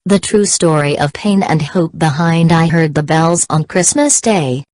The true story of pain and hope behind I Heard the Bells on Christmas Day.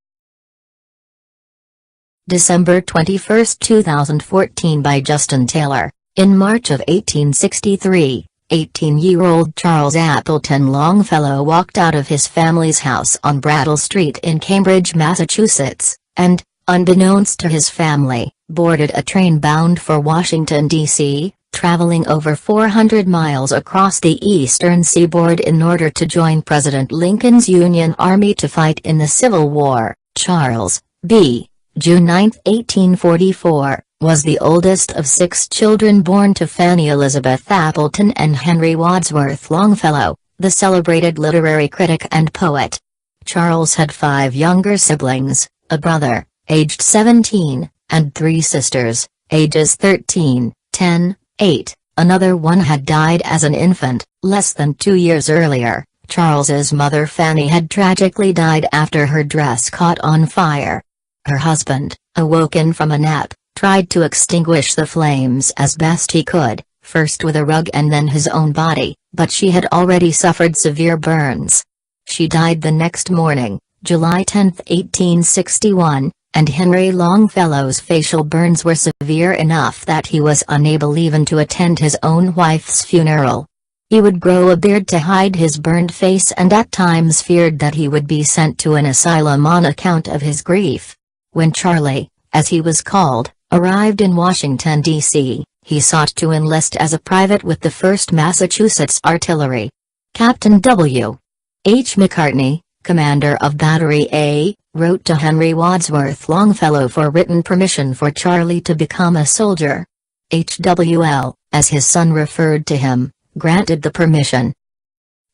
December 21, 2014 by Justin Taylor. In March of 1863, 18-year-old Charles Appleton Longfellow walked out of his family's house on Brattle Street in Cambridge, Massachusetts, and, unbeknownst to his family, boarded a train bound for Washington, D.C., traveling over 400 miles across the eastern seaboard in order to join President Lincoln's Union Army to fight in the Civil War. Charles, b. June 9, 1844, was the oldest of 6 children born to Fanny Elizabeth Appleton and Henry Wadsworth Longfellow, the celebrated literary critic and poet. Charles had 5 younger siblings, a brother, aged 17, and 3 sisters, ages 13, 10, 8. Another one had died as an infant, less than 2 years earlier. Charles's mother Fanny had tragically died after her dress caught on fire. Her husband, awoken from a nap, tried to extinguish the flames as best he could, first with a rug and then his own body, but she had already suffered severe burns. She died the next morning, July 10, 1861, and Henry Longfellow's facial burns were severe enough that he was unable even to attend his own wife's funeral. He would grow a beard to hide his burned face and at times feared that he would be sent to an asylum on account of his grief. When Charlie, as he was called, arrived in Washington, D.C., he sought to enlist as a private with the 1st Massachusetts Artillery. Captain W. H. McCartney, commander of Battery A, wrote to Henry Wadsworth Longfellow for written permission for Charlie to become a soldier. HWL, as his son referred to him, granted the permission.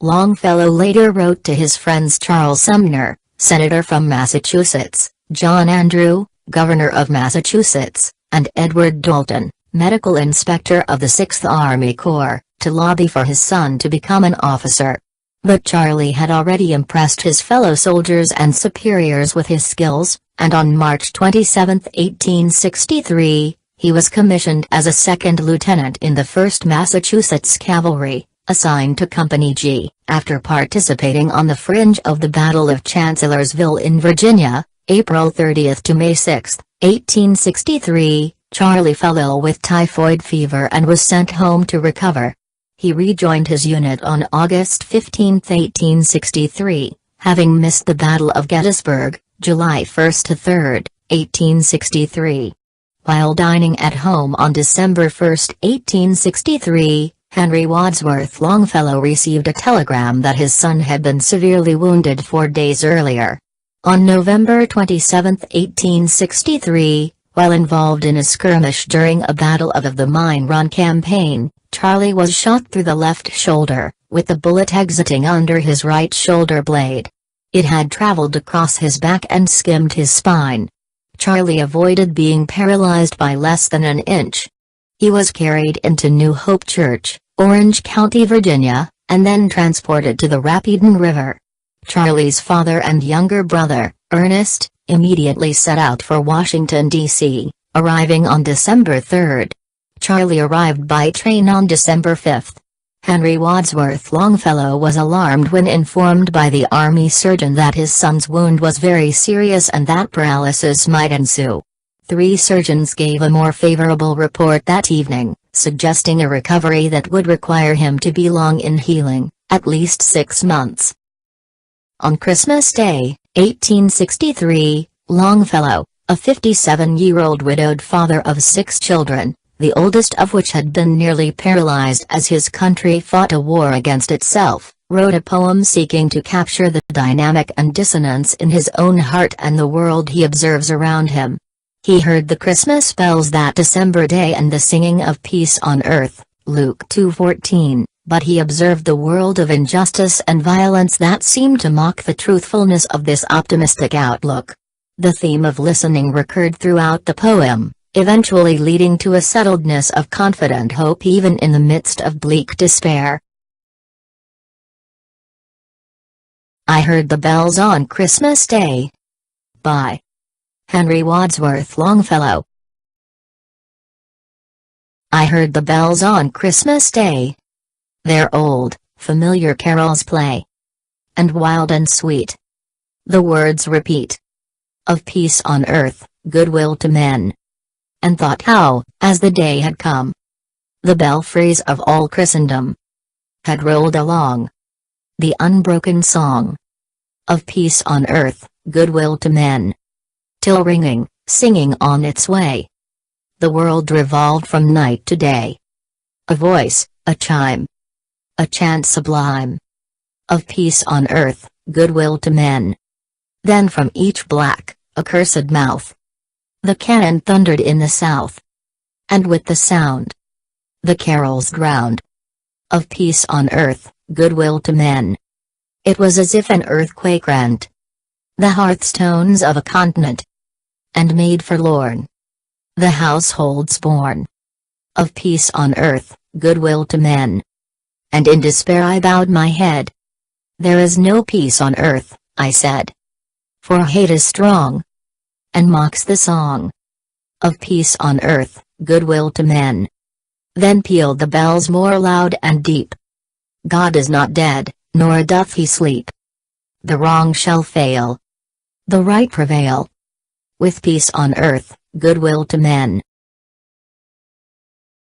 Longfellow later wrote to his friends Charles Sumner, senator from Massachusetts, John Andrew, governor of Massachusetts, and Edward Dalton, medical inspector of the 6th Army Corps, to lobby for his son to become an officer. But Charlie had already impressed his fellow soldiers and superiors with his skills, and on March 27, 1863, he was commissioned as a 2nd lieutenant in the 1st Massachusetts Cavalry, assigned to Company G. After participating on the fringe of the Battle of Chancellorsville in Virginia, April 30 to May 6, 1863, Charlie fell ill with typhoid fever and was sent home to recover. He rejoined his unit on August 15, 1863, having missed the Battle of Gettysburg, July 1 to 3, 1863. While dining at home on December 1, 1863, Henry Wadsworth Longfellow received a telegram that his son had been severely wounded 4 days earlier. On November 27, 1863, while involved in a skirmish during a battle of the Mine Run campaign, Charlie was shot through the left shoulder, with the bullet exiting under his right shoulder blade. It had traveled across his back and skimmed his spine. Charlie avoided being paralyzed by less than an inch. He was carried into New Hope Church, Orange County, Virginia, and then transported to the Rapidan River. Charlie's father and younger brother, Ernest, immediately set out for Washington, D.C., arriving on December 3. Charlie arrived by train on December 5. Henry Wadsworth Longfellow was alarmed when informed by the Army surgeon that his son's wound was very serious and that paralysis might ensue. 3 surgeons gave a more favorable report that evening, suggesting a recovery that would require him to be long in healing, at least 6 months. On Christmas Day, 1863, Longfellow, a 57-year-old widowed father of 6 children, the oldest of which had been nearly paralyzed as his country fought a war against itself, wrote a poem seeking to capture the dynamic and dissonance in his own heart and the world he observes around him. He heard the Christmas bells that December day and the singing of peace on earth, Luke 2:14, but he observed the world of injustice and violence that seemed to mock the truthfulness of this optimistic outlook. The theme of listening recurred throughout the poem, eventually leading to a settledness of confident hope even in the midst of bleak despair. I Heard the Bells on Christmas Day. By Henry Wadsworth Longfellow. I heard the bells on Christmas Day. They're old, familiar carols play. And wild and sweet the words repeat, of peace on earth, goodwill to men. And thought how, as the day had come, the belfries of all Christendom had rolled along the unbroken song of peace on earth, goodwill to men. Till ringing, singing on its way, the world revolved from night to day. A voice, a chime, a chant sublime, of peace on earth, goodwill to men. Then from each black, accursed mouth, the cannon thundered in the south. And with the sound, the carols drowned, of peace on earth, goodwill to men. It was as if an earthquake rent the hearthstones of a continent, and made forlorn the households born, of peace on earth, goodwill to men. And in despair I bowed my head. There is no peace on earth, I said, for hate is strong, and mocks the song of peace on earth, goodwill to men. Then pealed the bells more loud and deep. God is not dead, nor doth he sleep. The wrong shall fail, the right prevail, with peace on earth, goodwill to men.